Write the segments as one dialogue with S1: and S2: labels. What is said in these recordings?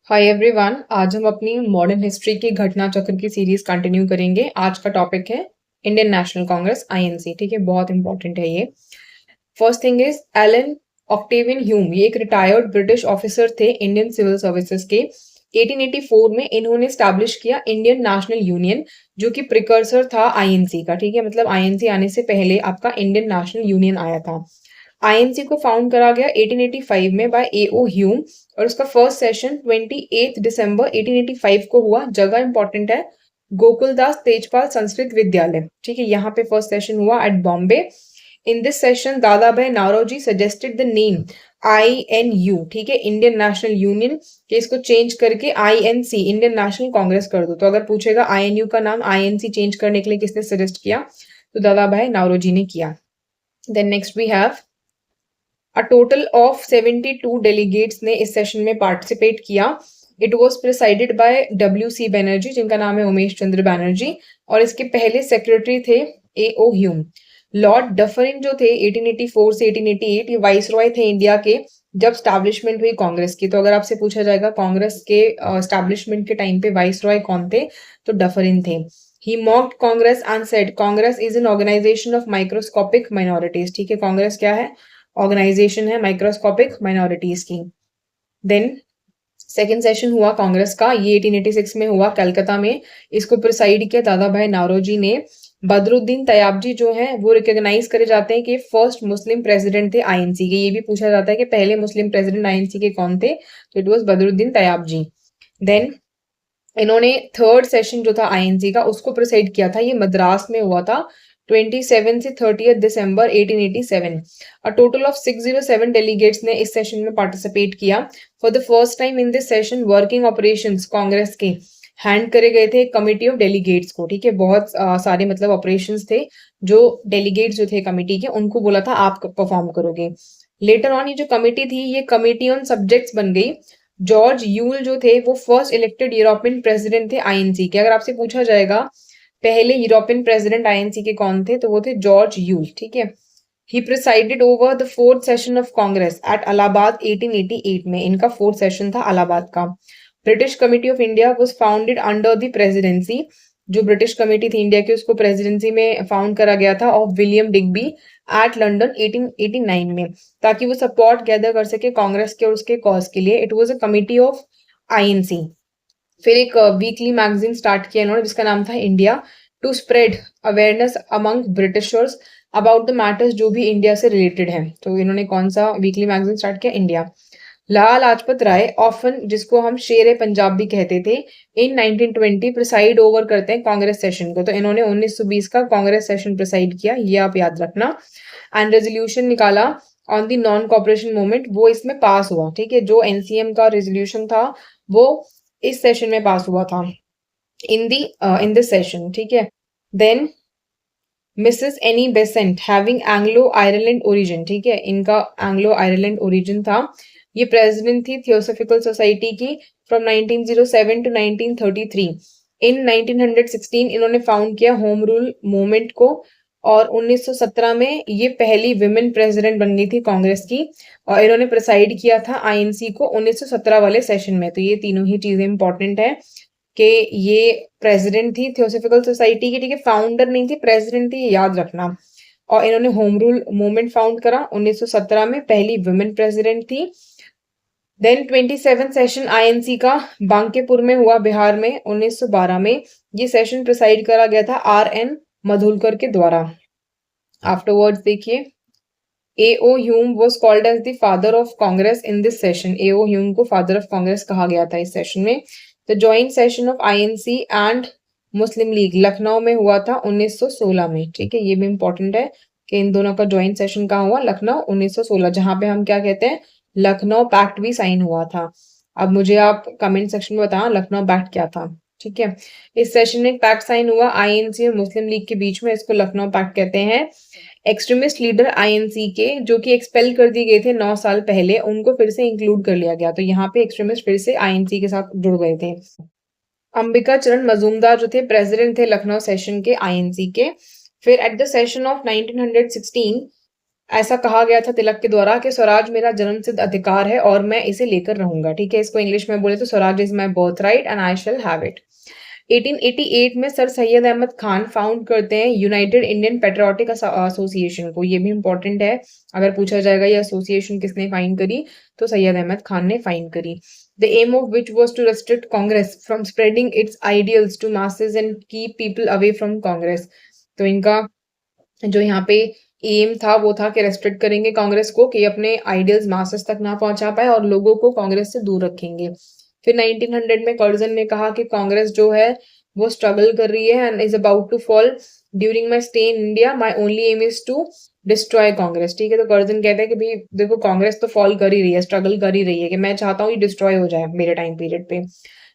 S1: Hi everyone. आज हम अपनी मॉडर्न हिस्ट्री की घटना चक्र की सीरीज कंटिन्यू करेंगे। आज का टॉपिक है इंडियन नेशनल कांग्रेस आईएनसी। ठीक है, बहुत इंपॉर्टेंट है ये। First thing is Allan Octavian Hume. ये एक रिटायर्ड ब्रिटिश ऑफिसर थे इंडियन सिविल सर्विसेज के। 1884 में इन्होंने स्टैब्लिश किया इंडियन नेशनल यूनियन, जो कि प्रिकर्सर था आईएनसी का। ठीक है, मतलब आईएनसी आने से पहले आपका इंडियन नेशनल यूनियन आया था। आईएनसी को फाउंड करा गया 1885 में बाय एओ ह्यूम और उसका फर्स्ट सेशन 28 दिसंबर 1885 को हुआ। जगह इंपॉर्टेंट है, गोकुलदास तेजपाल संस्कृत विद्यालय। ठीक है, यहाँ पे फर्स्ट सेशन हुआ at Bombay. In this session Dada Bhai Naoroji suggested the name INU। ठीक है, इंडियन नेशनल यूनियन के इसको चेंज करके INC इंडियन नेशनल कांग्रेस कर दो। तो अगर पूछेगा INU का नाम INC चेंज करने के लिए किसने सजेस्ट किया, तो दादा भाई नारोजी ने किया। Then next we have a total of 72 delegates ने इस सेशन में पार्टिसिपेट किया। It was presided by WC Banerjee, जिनका नाम है उमेश चंद्र बैनर्जी, और इसके पहले सेक्रेटरी थे AO ह्यूम। लॉर्ड डफरिन जो थे 1884 से 1888 ये वाइसरॉय थे इंडिया के जब स्टैब्लिशमेंट हुई कांग्रेस की। तो अगर आपसे पूछा जाएगा कांग्रेस के स्टैब्लिशमेंट के टाइम पे वाइसरॉय कौन थे, तो डफरिन थे। He mocked Congress and said Congress is an organisation of microscopic minorities. ठीक है, कांग्रेस क्या है? ऑर्गेनाइजेशन है माइक्रोस्कोपिक माइनॉरिटीज की। देन सेकेंड सेशन हुआ कांग्रेस का, ये 1886 में हुआ कलकत्ता में। इसको प्रिसाइड किया दादा भाई नारोजी ने। बदरुद्दीन तयाबजी जो हैं वो रिकॉग्नाइज करे जाते हैं कि फर्स्ट मुस्लिम प्रेसिडेंट थे आईएनसी के। ये भी पूछा जाता है कि पहले मुस्लिम प्रेसिडेंट आईएनसी के कौन थे, तो इट वाज बदरुद्दीन तयाबजी। देन इन्होंने थर्ड सेशन जो था आईएनसी का उसको प्रिसाइड किया था, ये मद्रास में हुआ था 27 से 30 दिसंबर 1887। अ टोटल ऑफ 607 डेलीगेट्स ने इस सेशन में पार्टिसिपेट किया। For the first time in this session working operations Congress के हैंड करे गए थे कमिटी ऑफ डेलीगेट्स को। ठीक है, बहुत सारे मतलब ऑपरेशंस थे जो डेलीगेट्स जो थे कमिटी के, उनको बोला था आप परफॉर्म करोगे। लेटर ऑन ये जो कमिटी थी ये कमिटी ऑन सब्जेक्ट्स बन गई। जॉर्ज यूल जो थे वो फर्स्ट इलेक्टेड यूरोपियन प्रेसिडेंट थे आईएनसी के। अगर आपसे पूछा जाएगा पहले यूरोपियन प्रेसिडेंट आईएनसी के कौन थे, तो वो थे जॉर्ज यूल। ठीक है, he presided over the fourth session of Congress at Allahabad 1888 में। इनका फोर्थ सेशन था अलाहाबाद का। British committee of India was founded under the presidency. जो ब्रिटिश कमेटी थी इंडिया की उसको प्रेसिडेंसी में फाउंड करा गया था of William Digby at London 1889 में, ताकि वो सपोर्ट गैदर कर सके कांग्रेस के और उसके कॉज के लिए। It was a committee of INC. फिर एक वीकली मैगजीन स्टार्ट किया इन्होंने जिसका नाम था India, to spread awareness among Britishers about the matters जो भी इंडिया से रिलेटेड है। तो इन्होंने कौन सा वीकली मैगजीन स्टार्ट किया? इंडिया। लाला लाजपत राय ऑफन, जिसको हम शेर पंजाब भी कहते थे, इन 1920 प्रिसाइड ओवर करते हैं कांग्रेस सेशन को। तो इन्होंने 1920 का कांग्रेस सेशन प्रिसाइड किया, ये आप याद रखना। एंड रेजोल्यूशन निकाला on the non cooperation movement, वो इसमें पास हुआ। ठीक है, जो एनसीएम का रेजोल्यूशन था वो इस सेशन में पास हुआ था, इन दिस सेशन। ठीक है, then Mrs Annie Besant having Anglo Ireland origin. ठीक है, इनका एंग्लो आयरलैंड ओरिजिन था। ये प्रेसिडेंट थी थियोसॉफिकल सोसाइटी की फ्रॉम 1907 टू 1933। इन 1916 इन्होंने फाउंड किया होम रूल मूवमेंट को, और 1917 में ये पहली विमेन प्रेसिडेंट बन गई थी कांग्रेस की, और इन्होंने प्रिसाइड किया था आईएनसी को 1917 वाले सेशन में। तो ये तीनों ही चीजें इंपॉर्टेंट है कि ये प्रेसिडेंट थी थियोसॉफिकल सोसाइटी की। ठीक है, फाउंडर नहीं थी, प्रेसिडेंट थी, ये याद रखना। और इन्होंने होम रूल मूवमेंट फाउंड करा 1917 में, पहली वुमेन प्रेसिडेंट थी। देन 27 सेशन आईएनसी का बांकेपुर में हुआ बिहार में 1912 में। ये सेशन प्रिसाइड करा गया था RN मधुलकर के द्वारा। आफ्टरवर्ड्स देखिए, AO Hume was called as the father of Congress in this session. AO Hume को फादर ऑफ कांग्रेस कहा गया था इस सेशन में। The joint session of INC and Muslim League Lucknow में हुआ था 1916 में। ठीक है, ये भी इंपॉर्टेंट है कि इन दोनों का जॉइंट सेशन कहाँ हुआ? लखनऊ 1916, जहां पे हम क्या कहते हैं, लखनऊ पैक्ट भी साइन हुआ था। अब मुझे आप कमेंट सेक्शन में बताना लखनऊ पैक्ट क्या था। ठीक है, इस सेशन में पैक्ट साइन हुआ आईएनसी और मुस्लिम लीग के बीच में, इसको लखनऊ पैक्ट कहते हैं। एक्सट्रीमिस्ट लीडर आईएनसी के जो कि एक्सपेल कर दिए गए थे 9 साल पहले, उनको फिर से इंक्लूड कर लिया गया। तो यहाँ पे एक्सट्रीमिस्ट फिर से आईएनसी के साथ जुड़ गए थे। अंबिका चरण मजूमदार जो थे प्रेसिडेंट थे लखनऊ सेशन के आईएनसी के। फिर एट द सेशन ऑफ 1916 ऐसा कहा गया था तिलक के द्वारा कि स्वराज मेरा जन्मसिद्ध अधिकार है और मैं इसे लेकर रहूंगा। ठीक है, इसको इंग्लिश में बोले तो Swaraj is my birth right and I shall have it. 1888 में सर सैयद अहमद खान फाउंड करते हैं यूनाइटेड इंडियन पेट्रियोटिक एसोसिएशन को। ये भी इंपॉर्टेंट है, अगर पूछा जाएगा ये एसोसिएशन किसने फाइंड करी, तो सैयद अहमद खान ने फाइंड करी। The aim of which was to restrict Congress from spreading its ideals to masses and keep people away from Congress. तो इनका जो यहाँ पे एम था वो था कि रेस्ट्रिक्ट करेंगे कांग्रेस को कि अपने आइडियल्स मासेस तक ना पहुंचा पाए और लोगों को कांग्रेस से दूर रखेंगे। फिर 1900 में कर्जन ने कहा कि कांग्रेस जो है वो स्ट्रगल कर रही है and is about to fall during my stay in India, my only aim is to destroy Congress. ठीक है, तो कर्जन कहते हैं कि भाई देखो कांग्रेस तो फॉल कर ही रही है, स्ट्रगल कर ही रही है, कि मैं चाहता हूँ ये डिस्ट्रॉय हो जाए मेरे टाइम पीरियड पे।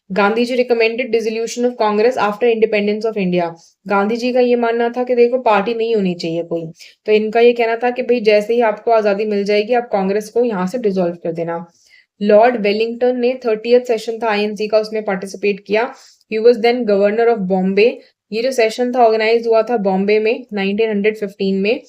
S1: Gandhi ji recommended dissolution of Congress after independence of India. Gandhi ji का ये मानना था कि देखो पार्टी नहीं होनी चाहिए कोई, तो इनका ये कहना था कि भाई जैसे ही आपको आजादी मिल जाएगी आप कांग्रेस को यहाँ से डिसॉल्व कर देना। लॉर्ड वेलिंगटन ने 30th सेशन था आईएनसी का, उसमें पार्टिसिपेट किया। He was then governor of Bombay. ये जो सेशन था ऑर्गेनाइज हुआ था बॉम्बे में 1915 में।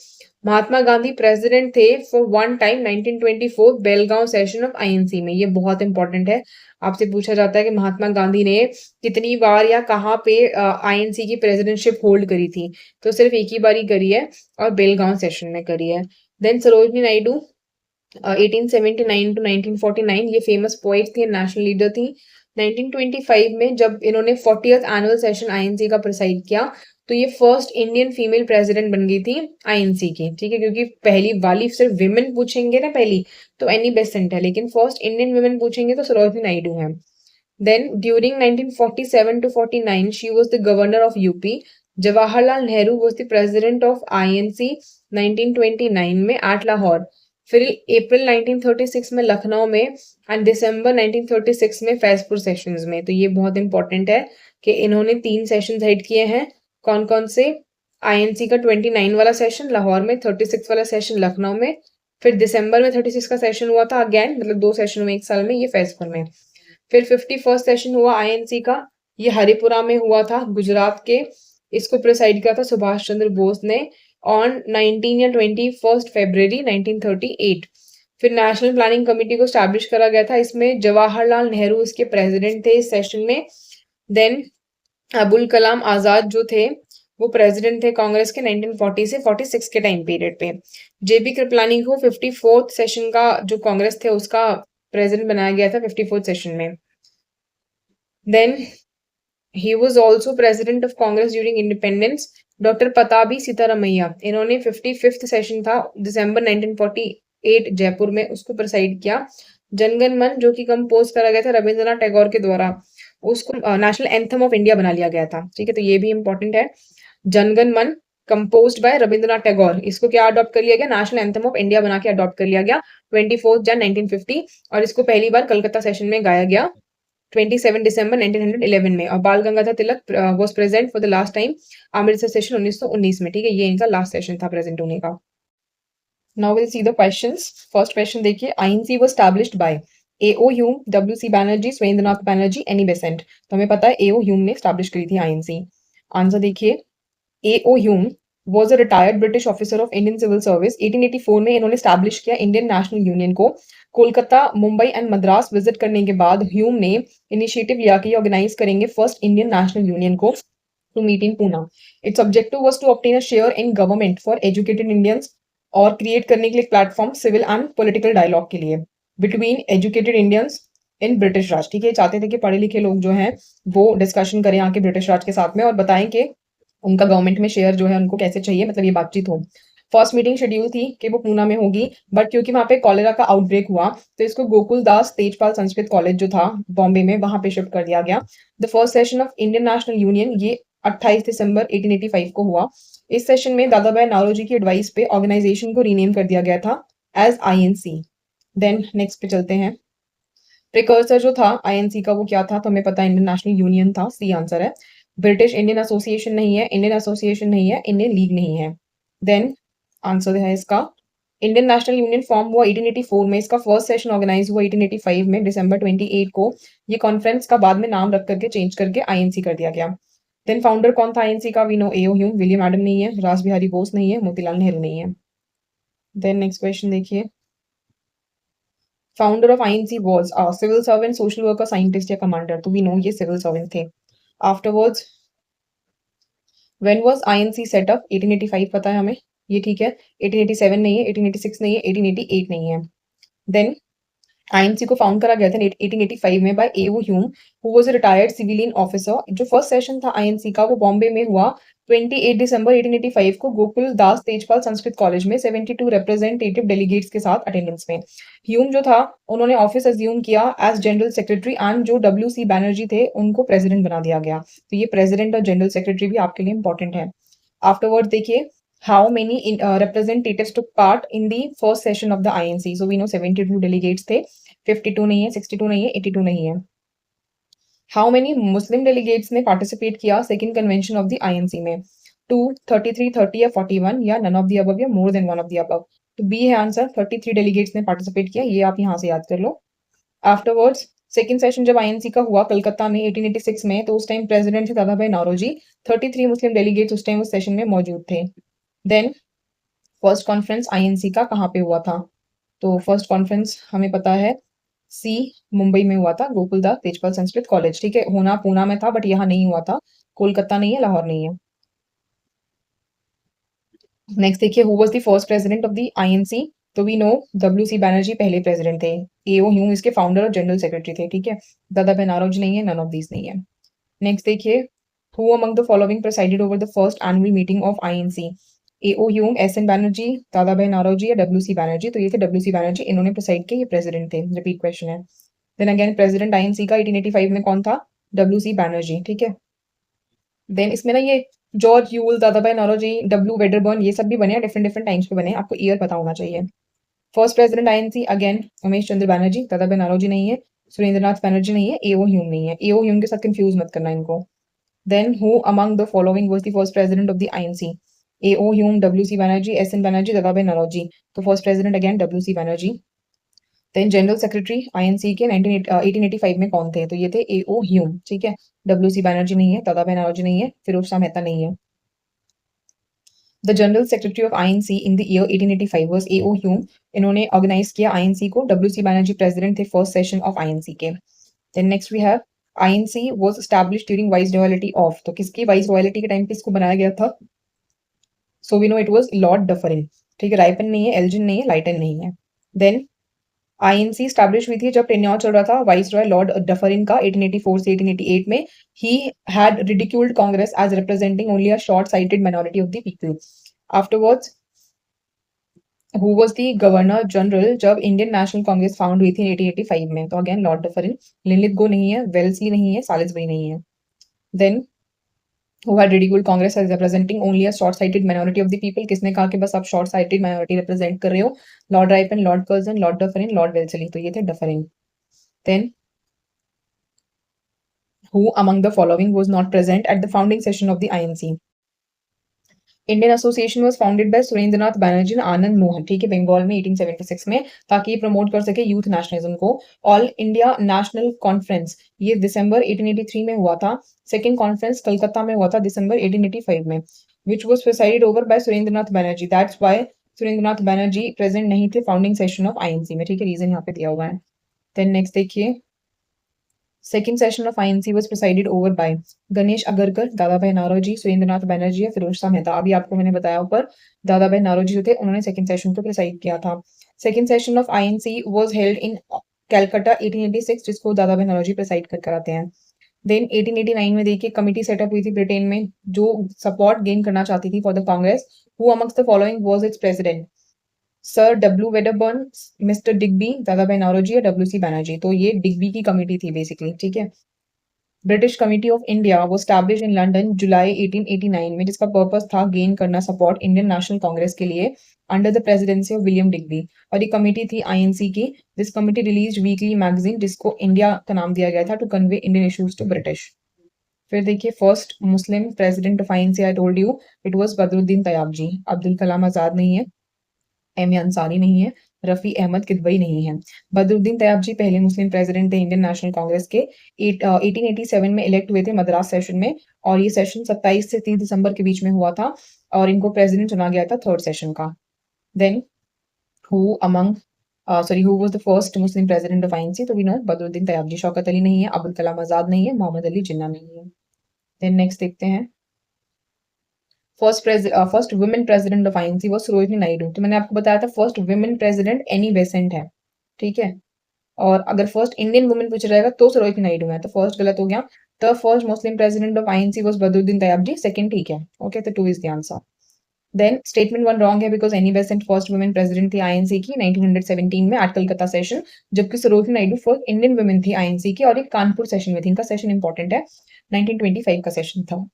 S1: महात्मा गांधी प्रेसिडेंट थे for one time 1924 Belgaum session of INC में। ये बहुत इंपॉर्टेंट है, आपसे पूछा जाता है कि महात्मा गांधी ने कितनी बार या कहाँ पे आईएनसी की प्रेसिडेंटशिप होल्ड करी थी, तो सिर्फ एक ही बारी करी है और बेलगांव सेशन में करी है। देन सरोजनी नायडू 1879 टू 1949, ये फेमस पोइट थी, नेशनल लीडर थी। 1925 में जब इन्होंने 40th एनुअल सेशन आईएनसी का प्रिसाइड किया, तो ये फर्स्ट इंडियन फीमेल प्रेसिडेंट बन गई थी आईएनसी की। ठीक है, क्योंकि पहली वाली सिर्फ विमेन पूछेंगे ना पहली, तो एनी बेसेंट है, लेकिन फर्स्ट इंडियन विमेन पूछेंगे तो सरोजनी नायडू है। Then during 1947 to 49, she was the governor of UP. Jawaharlal Nehru was the president of INC 1929 में at लाहौर। फिर अप्रैल 1936 में लखनऊ में एंड दिसंबर 1936 में फैजपुर सेशंस में। तो ये बहुत इंपॉर्टेंट है कि इन्होंने 3 सेशन हेड किए हैं। कौन कौन से? आईएनसी का 29 वाला सेशन लाहौर में, 36 वाला सेशन लखनऊ में, फिर दिसंबर में 36 का सेशन हुआ था अगेन, मतलब 2 सेशन में एक साल में, ये फैजपुर में। फिर 51st सेशन हुआ आईएनसी का, ये हरिपुरा में हुआ था गुजरात के। इसको प्रिसाइड किया था सुभाष चंद्र बोस ने ऑन 19 या 21 फरवरी 1938। फिर नेशनल प्लानिंग कमेटी को स्टैब्लिश करा गया था, इसमें जवाहरलाल नेहरू इसके प्रेसिडेंट थे इस सेशन में। देन अबुल कलाम आजाद जो थे वो प्रेसिडेंट थे कांग्रेस के 1940 से 46 के टाइम पीरियड पे। जेबी कृपलानी को 54th सेशन का जो कांग्रेस थे उसका प्रेसिडेंट बनाया गया था 54th सेशन में। Then he was also president of Congress during independence. Doctor Pattabhi Sitaramayya, इन्होंने 55th सेशन था दिसंबर 1948 जयपुर में, उसको प्रिसाइड किया। जनगण मन जो कि कंपोज करा गया था रविंद्रनाथ टैगोर के द्वारा, उसको नेशनल एंथम ऑफ इंडिया बना लिया गया था। ठीक है, तो ये भी इंपॉर्टेंट है। जनगण मन कंपोज्ड बाय रविंद्रनाथ टैगोर, इसको क्या अडॉप्ट कर लिया गया? नेशनल एंथम ऑफ इंडिया बना के अडॉप्ट कर लिया गया 24 जन 1950, और इसको पहली बार कलकत्ता सेशन में गाया गया 27 दिसंबर 1911 में। और Bal Gangadhar Tilak was present for the last time Amritsar session 1919 में। ठीक है, ये इनका लास्ट सेशन था प्रेजेंट होने का। Now will see the questions. First question देखिए, INC was established by AO Hume, WC Banerjee, Surendranath Banerjee, Annie Besant. तो हमें पता है एओ ह्यूम ने एस्टैब्लिश करी थी आईएनसी। आंसर देखिए, एओ Hume was a retired British officer of Indian Civil Service। 1884 में इन्होंने स्टैब्लिश किया इंडियन नेशनल यूनियन को। कोलकाता, मुंबई एंड मद्रास विजिट करने के बाद ह्यूम ने इनिशिएटिव लिया कि ऑर्गेनाइज करेंगे फर्स्ट इंडियन नेशनल यूनियन को to meet in Poona. Its objective was to obtain a share in government for educated Indians, और क्रिएट करने के लिए platform civil and political dialogue के लिए between educated Indians in British Raj. ठीक है, चाहते थे कि पढ़े लिखे लोग जो हैं वो डिस्कशन करें आके ब्रिटिश राज के साथ में और बताएं कि उनका गवर्नमेंट में शेयर जो है उनको कैसे चाहिए, मतलब ये बातचीत हो। फर्स्ट मीटिंग शेड्यूल थी कि वो पूना में होगी, बट क्योंकि वहां पे कॉलेरा का आउटब्रेक हुआ तो इसको गोकुल दास तेजपाल संस्कृत कॉलेज जो था बॉम्बे में वहां पे शिफ्ट कर दिया गया। The first session of Indian National union ये 28 दिसंबर 1885 को हुआ। इस सेशन में दादा भाई नारोजी की एडवाइस पे ऑर्गेनाइजेशन को रीनेम कर दिया गया था एज आईएनसी। देन नेक्स्ट पे चलते हैं। प्रिकर्सर जो था आईएनसी का वो क्या था? तो हमें पता है इंडियन नेशनल यूनियन था, सी आंसर है। ब्रिटिश इंडियन एसोसिएशन नहीं है, इंडियन एसोसिएशन नहीं है, इंडियन लीग नहीं है। देन आंसर है इसका इंडियन नेशनल यूनियन फॉर्म हुआ 1884 में, इसका फर्स्ट सेशन ऑर्गेनाइज हुआ 1885 में दिसंबर 28 को। ये कॉन्फ्रेंस का बाद में नाम रख करके चेंज करके आईएनसी कर दिया गया। देन फाउंडर कौन था आईएनसी का? We know AO Hume. William Adam नहीं है, रास बिहारी बोस नहीं है, मोतीलाल नेहरू नहीं है। देन नेक्स्ट क्वेश्चन देखिए, founder of INC was civil servant, social worker, scientist या कमांडर? तो वी नो ये सिविल सर्वेंट थे। Afterwards when was INC set up? 1885 पता है हमें, ये ठीक है। 1887 नहीं है, 1886 नहीं है, 1888 नहीं है। देन आईएनसी को फाउंड करा गया था 1885 में bye AO Hume, who was a retired civilian officer. जो फर्स्ट सेशन था आईएनसी का वो बॉम्बे में हुआ 28 दिसंबर 1885 को गोकुल दास तेजपाल संस्कृत कॉलेज में 72 रिप्रेजेंटेटिव डेलीगेट्स के साथ अटेंडेंस में। ह्यूम जो था उन्होंने ऑफिस अज्यूम किया एज जनरल सेक्रेटरी एंड जो डब्ल्यू सी बैनर्जी थे उनको प्रेसिडेंट बना दिया गया। तो ये प्रेसिडेंट और जनरल सेक्रेटरी भी आपके लिए इंपॉर्टेंट है। आफ्टरवर्ड देखिए, how many representatives took part in the first session of the INC? So we know 72 delegates थे, 52 नहीं है, 62 नहीं है, 82 नहीं है। How many Muslim delegates ने participate किया second convention of the INC में? 2, 33, 30 या 41 या none of the above या more than one of the above? तो B है आंसर, 33 delegates ने participate किया, ये आप यहाँ से याद कर लो। आफ्टरवर्ड्स सेकेंड सेशन जब आईएनसी का हुआ कलकत्ता में 1886 में, तो उस टाइम प्रेसिडेंट थे दादा भाई नौरोजी। 33 मुस्लिम डेलीगेट्स उस टाइम उस सेशन में मौजूद थे। देन फर्स्ट कॉन्फ्रेंस आईएनसी का कहाँ पे हुआ था? तो फर्स्ट कॉन्फ्रेंस हमें पता है सी मुंबई में हुआ था, गोकुलदास तेजपाल संस्कृत कॉलेज। ठीक है, होना पूना में था बट यहाँ नहीं हुआ था, कोलकाता नहीं है, लाहौर नहीं है। नेक्स्ट देखिए, who was the first president of the INC? तो we know W C Banerjee पहले प्रेसिडेंट थे, एओ ह्यूम इसके फाउंडर और जनरल सेक्रेटरी थे। ठीक है, दादा भाई नौरोजी नहीं है, नन ऑफ दीज नहीं है। नेक्स्ट देखिए, who among the following presided over the first annual meeting of INC? AO Hume, S N Banerjee, दादा भाई नौरोजी या डब्ल्यू सी बैनर्जी? तो ये थे डब्ल्यू सी बैनर्जी, इन्होंने प्रेसाइड किया, ये प्रेसिडेंट थे। रिपीट क्वेश्चन है। देन अगेन प्रेसिडेंट आईएनसी का 1885 में कौन था? W C Banerjee. ठीक है, देन इसमें ना ये जॉर्ज यूल, दादा भाई नौरोजी, डब्ल्यू वेडरबर्न, ये सब भी बने हैं, डिफरेंट डिफरेंट टाइम्स पे बने हैं, आपको ईयर पता होना चाहिए। First president INC again Umesh Chandra Banerjee, दादा भाई नौरोजी नहीं है, सुरेंद्रनाथ बैनर्जी नहीं है, एओ ह्यूम नहीं है। एओ ह्यूम के साथ कंफ्यूज मत करना इनको। Then who among the following was the first president of the INC? AO Hume, W C Banerjee, S N Banerjee, दादा भाई नौरोजी। तो first president again W C Banerjee. Then general secretary INC के 1885 में कौन थे? तो ये थे एओ ह्यूम। ठीक है, डब्ल्यू सी बैनर्जी नहीं है, दादा भाई नौरोजी नहीं है, फिरोज शाह मेहता नहीं है। The general secretary of INC in the year 1885 was AO Hume, इन्होंने ऑर्गेनाइज किया आईएनसी को। डब्ल्यू सी बैनर्जी प्रेसिडेंट थे फर्स्ट सेशन ऑफ आईएनसी के। Then next we have INC was established during vice royalty of, तो किसकी vice royalty के time पे इसको बनाया गया था? So we know it was Lord Dufferin. ठीक है, रायपन नहीं है, एल्जिन नहीं है, लाइटन नहीं है। देन आईएनसी स्टैब्लिश हुई थी जब टेन्योर चल रहा था वाइस रॉय लॉर्ड डफरिन का 1884 से 1888 में। He had ridiculed Congress as representing only a short sighted minority of the people. Afterwards who was the governor general जब इंडियन नेशनल कांग्रेस फाउंड हुई थी 1885 में? तो अगेन लॉर्ड डफरिन। लिनलिथगो नहीं है, वेल्सी नहीं है, सालिसबरी नहीं है। Then who had ridiculed Congress as representing only a short sighted minority of the people? किसने कहा कि बस आप शॉर्ट साइटेड माइनॉरिटी रिप्रेजेंट कर रहे हो? Lord Ripon, Lord Curzon, Lord Dufferin, Lord Wellesley. तो ये थे Dufferin. Then who among the following was not present at the founding session of the INC? Indian Association was founded by Surendranath Banerjee and Anand Mohan. ठीक है, बंगाल में 1876 में, ताकि ये प्रमोट कर सके यूथ नेशनलिज्म को। ऑल इंडिया नेशनल कॉन्फ्रेंस ये दिसंबर 1883 में हुआ था। सेकंड कॉन्फ्रेंस कलकत्ता में हुआ था दिसंबर 1885 में, which was presided over by Surendranath Banerjee. That's why Surendranath Banerjee present नहीं थे फाउंडिंग सेशन ऑफ आईएनसी में। ठीक है, रीजन यहाँ पे दिया हुआ है। देन नेक्स्ट देखिए, second session of INC was presided over by Ganesh Agarkar, दादा भाई नौरोजी, सुरेंद्रनाथ बैनर्जी या फिरोज शाह मेहता? अभी आपको मैंने बताया ऊपर, दादा भाई नौरोजी जो थे उन्होंने सेकेंड सेशन को प्रेसाइड किया था। Second session of INC was held इन कैलकाटा 1886, जिसको दादा भाई नौरोजी प्रेसाइड कर कराते हैं। देन 1889 में देखिए कमिटी सेटअप हुई थी ब्रिटेन में जो सपोर्ट गेन करना चाहती थी for the Congress. Who amongst the following was it's president? Sir W Wedderburn, mister Digby, दादा भाई नौरोजी या डब्ल्यू सी बैनर्जी? तो ये डिग्बी की कमेटी थी बेसिकली। ठीक है, ब्रिटिश कमिटी ऑफ इंडिया वो स्टैब्लिश इन लंदन जुलाई 1889 में, जिसका पर्पस था गेन करना सपोर्ट इंडियन नेशनल कांग्रेस के लिए under the presidency of William Digby. और ये कमेटी थी आईएनसी की। This committee release weekly magazine जिसको इंडिया का नाम दिया गया था to convey Indian issues to British. फिर देखिए, first Muslim president of INC, I told you it was Badruddin Tyabji. Abdul Kalam Azad नहीं है, एम ए अंसारी नहीं है, रफी अहमद किदवई नहीं है। बदरुद्दीन तैयबजी पहले मुस्लिम प्रेसिडेंट थे इंडियन नेशनल कांग्रेस के। 1887 में इलेक्ट हुए थे मद्रास सेशन में, और ये सेशन 27 से 30 दिसंबर के बीच में हुआ था, और इनको प्रेसिडेंट चुना गया था थर्ड सेशन का। Then who among who was the first Muslim president of INC? तो वी नो बदरुद्दीन तैयबजी। शौकत अली नहीं है, अबुल कलाम आजाद नहीं है, मोहम्मद अली जिन्ना नहीं है। देन नेक्स्ट देखते हैं, first women president of INC was Sarojini Naidu. तो मैंने आपको बताया था first women president Annie Besant है, ठीक है। और अगर फर्स्ट इंडियन वुमेन पूछा जाएगा तो सरोजिनी नायडू है, तो फर्स्ट गलत हो गया। The first Muslim president of INC was Badruddin Tyabji, second ठीक है। ओके, तो 2 is the answer. Then statement 1 wrong है because Annie Besant first women president थी आईएनसी की 1917 में एट कलकत्ता सेशन, जबकि Sarojini Naidu first Indian women थी आईएनसी की और एक कानपुर सेशन में थी। इनका सेशन इंपॉर्टेंट है, 1925 का सेशन था।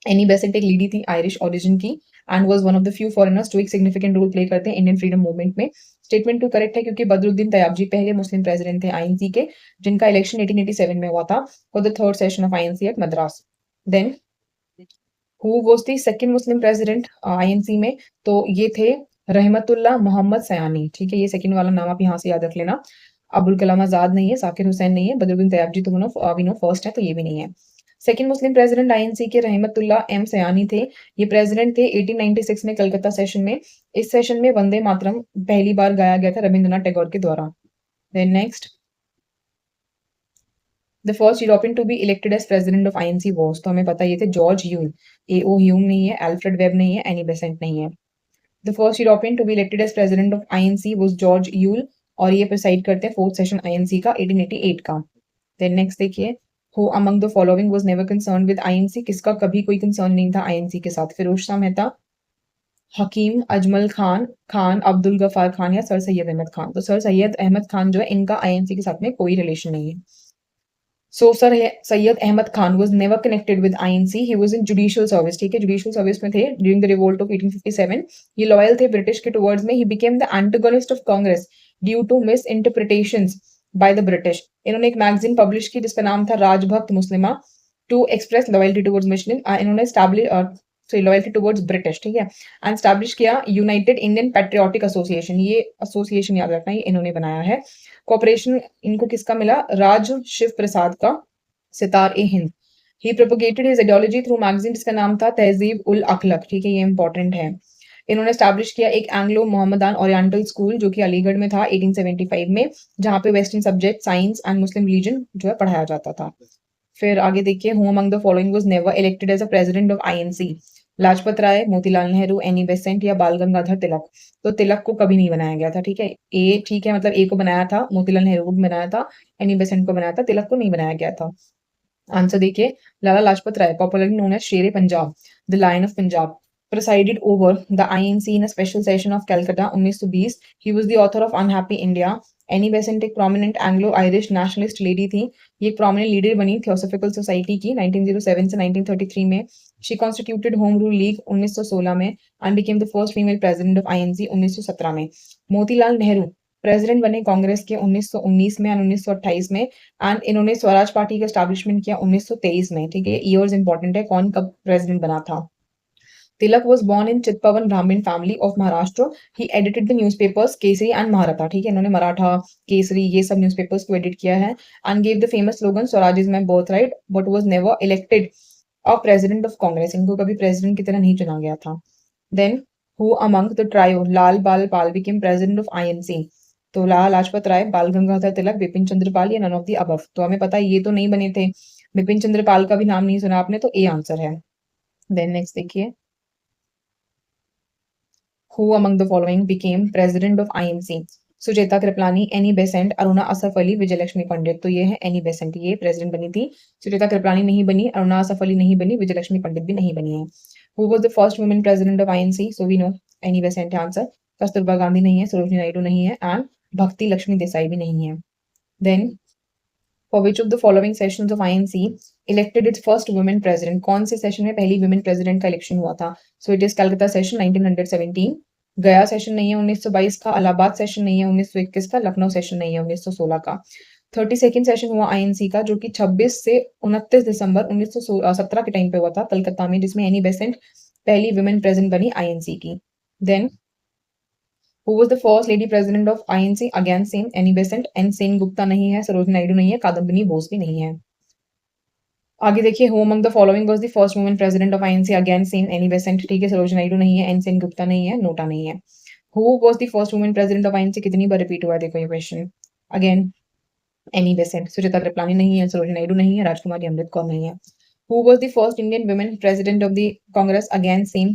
S1: एनी बेसेंट एक लेडी थी आयरिश ओरिजिन की and was one of the few foreigners जो एक सिग्निफिकेंट रोल प्ले करते हैं इंडियन फ्रीडम मूवमेंट में। स्टेटमेंट 2 करेक्ट है क्योंकि बदरुद्दीन तैयबजी पहले मुस्लिम प्रेसिडेंट थे आईएनसी के, जिनका इलेक्शन 1887 में हुआ था for the third session of INC at Madras. Then who was the second Muslim president INC में? तो ये थे रहमतुल्लाह मोहम्मद सयानी, ठीक है। ये सेकंड वाला नाम आप यहाँ से याद रख लेना। अबुल कलाम आजाद नहीं है, जाकिर हुसैन नहीं है, बदरुद्दीन तैयबजी तो वी नो फर्स्ट है, तो ये भी नहीं है। सेकंड मुस्लिम प्रेसिडेंट आईएनसी के रहमतुल्लाह एम सयानी थे। ये प्रेसिडेंट थे 1896 में कलकत्ता सेशन में। इस सेशन में वंदे मातरम पहली बार गाया गया था रविंद्रनाथ टैगोर के द्वारा। Then next, the first European to be elected as president of INC was, तो हमें पता ये थे जॉर्ज ह्यूम। एओ ह्यूम नहीं है, अल्फ्रेड वेब नहीं है, एनी बेसेंट नहीं है। The first European to be elected as president of INC was George Yule और ये प्रिसाइड करते हैं फोर्थ सेशन आईएनसी का 1888 का। देन नेक्स्ट देखिए, who among the following was never concerned with INC? किसका कभी कोई कंसर्न नहीं था आईएनसी के साथ? फिरोज शाह मेहता, हकीम अजमल खान, खान अब्दुल गफार खान या सर सैयद अहमद खान? तो सर सैयद अहमद खान जो है, इनका आईएनसी के साथ में कोई रिलेशन नहीं है। So Sir Sayyid Ahmad Khan was never connected with INC. He was in judicial service. ठीक है, judicial service में थे during the revolt of 1857. ये loyal थे British के towards में. He became the antagonist of Congress due to misinterpretations by the British. इन्होंने एक मैगजीन पब्लिश की जिसका नाम था राजभक्त मुस्लिमा to express loyalty towards Muslim. इन्होंने लॉयल्टी टुवर्ड्स ब्रिटिश, ठीक है, एंड स्टैब्लिश किया यूनाइटेड इंडियन पैट्रियोटिक एसोसिएशन। ये एसोसिएशन याद रखना, ये इन्होंने बनाया है। कॉपरेशन इनको किसका मिला? राज शिव प्रसाद का, Sitar e Hind. He propagated his ideology through magazine जिसका नाम था तहजीब उल अखलक, ठीक है, ये इंपॉर्टेंट है। इन्होंने स्टैब्लिश किया एक एंग्लो मोहम्मदान ओरिएंटल स्कूल जो कि अलीगढ़ में था 1875 में, जहां पे western subject science and Muslim religion जो है पढ़ाया जाता था। फिर आगे देखिए, who among the following was never elected as a president of INC? Lajpat Rai, Motilal Nehru, Annie Besant या बाल गंगाधर तिलक? तो तिलक को कभी नहीं बनाया गया था, ठीक है। ए ठीक है, मतलब ए को बनाया था, मोतीलाल नेहरू को भी बनाया था, एनी बेसेंट को बनाया था, तिलक को नहीं बनाया गया था। आंसर देखिए, Lala Lajpat Rai, popularly known as Sher Punjab, the lion of Punjab, presided over the INC in a special session of Calcutta 1920. He was the author of Unhappy India. Annie Besant एक prominent Anglo Irish nationalist lady थी। ये एक prominent leader बनी Theosophical Society की 1907 से 1933 में। She constituted Home Rule League 1916 में and became the first female president of INC 1917 में। मोतीलाल नेहरू प्रेसिडेंट बने कांग्रेस के 1919 में एंड 1928 में एंड इन्होंने स्वराज पार्टी का एस्टैब्लिशमेंट किया 1923 में, ठीक है। ईयर्स इंपॉर्टेंट है, कौन कब प्रेसिडेंट बना था। Tilak was born in Chitpavan Brahmin family of Maharashtra. He edited the newspapers Kesari and Maratha. ठीक है, इन्होंने मराठा, केसरी ये सब न्यूज़पेपर्स को एडिट किया है and gave the famous slogan Swaraj is my birthright, but was never elected a president of Congress. इनको कभी प्रेसिडेंट की तरह नहीं चुना गया था। Then who among the trio लाल बाल पाल became president of INC? तो लाला लाजपत राय, बाल गंगाधर तिलक, बिपिन चंद्र पाल या नन ऑफ द अबव? तो हमें पता है ये तो नहीं बने थे। बिपिन चंद्र पाल का भी नाम नहीं सुना आपने, तो ए आंसर है। देन नेक्स्ट देखिए, who among the following became president of INC? Sucheta Kripalani, Annie Besant, Aruna Asaf Ali, Vijayalakshmi Pandit? तो ये है एनी बेसेंट, ये प्रेसिडेंट बनी थी। सुचेता कृपलानी नहीं बनी, अरुणा असफ अली नहीं बनी, विजयलक्ष्मी पंडित भी नहीं बनी है। Who was the first woman president of INC? So we know Annie Besant answer. Kasturba Gandhi नहीं है, सरोजिनी नायडू नहीं है एंड भक्ति लक्ष्मी देसाई भी नहीं है। Then for which of the following sessions of INC elected its first women president? कौन से सेशन में पहली women president का इलेक्शन हुआ था? So it is Calcutta session 1917, गया सेशन नहीं है 1922 का, इलाहाबाद सेशन नहीं है 1921 का, लखनऊ सेशन नहीं है 1916 का। 32nd सेशन हुआ आईएनसी का जो कि 26 से 29 दिसंबर 1917 के टाइम पे हुआ था कलकत्ता में, जिसमें एनी बेसेंट पहली women president बनी आईएनसी की। Then Who was the first lady president of INC? Again same, Annie Besant, N Sen Gupta नहीं है, सरोजिनी नायडू नहीं है, कादम्बिनी बोस भी नहीं है। आगे देखिए, who among the following was the first woman president of INC? Again same, Annie Besant, ठीक है, सरोजिनी नायडू नहीं है, एन सेन गुप्ता नहीं है, नोटा नहीं है। Who was the first women president of INC, कितनी बार रिपीट हुआ है देखो ये question. Again Annie Besant, Sujata Kripalani नहीं है, सरोजिनी नायडू नहीं है, राजकुमारी अमृत कौर नहीं है। Who was the first Indian women president of the Congress, again same.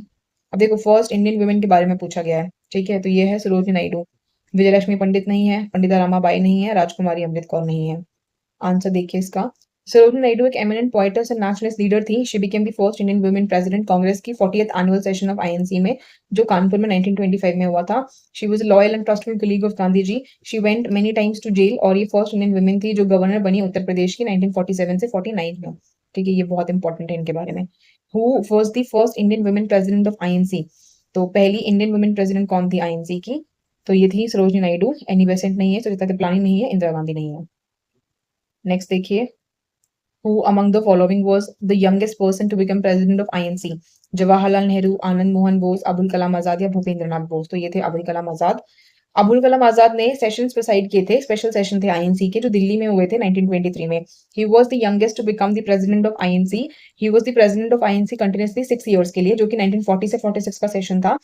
S1: अब देखो फर्स्ट इंडियन वुमेन के बारे में पूछा गया है, ठीक है, तो ये है सरोजिनी नायडू। विजयलक्ष्मी पंडित नहीं है, पंडिता रामाबाई नहीं है, राजकुमारी अमृत कौर नहीं है। आंसर देखिए इसका। सरोजिनी नायडू एक eminent poetess and nationalist leader थी। She became the first Indian women president Congress की 40th annual session of INC में, जो कानपुर में 1925 में हुआ था। She was loyal and trustful colleague of Gandhi ji. She went many times to jail, और ये फर्स्ट इंडियन वुमेन थी जो गवर्नर बनी उत्तर प्रदेश की 1947 से 49 में। ठीक है, ये बहुत इंपॉर्टेंट है इनके बारे में। Who was the first Indian women president of INC, तो पहली इंडियन वुमेन प्रेसिडेंट कौन थी आईएनसी की, तो ये थी सरोजिनी नायडू। एनी बेसेंट नहीं है, सुजाता कृपलानी नहीं है, इंदिरा गांधी नहीं है। नेक्स्ट देखिए, who among the following was the youngest person to become president of INC? Jawaharlal Nehru, Anand Mohan Bose, Abul Kalam आजाद या भूपेंद्र नाथ बोस, तो ये थे अबुल कलाम आजाद। अबुल कलाम आजाद ने सेशंस प्रिसाइड किए थे, स्पेशल सेशन थे आईएनसी के जो दिल्ली में हुए थे 1923 में। He was the youngest to become the president of INC. He was the president of INC continuously 6 years के लिए, जो कि 1940 से 46 का सेशन था।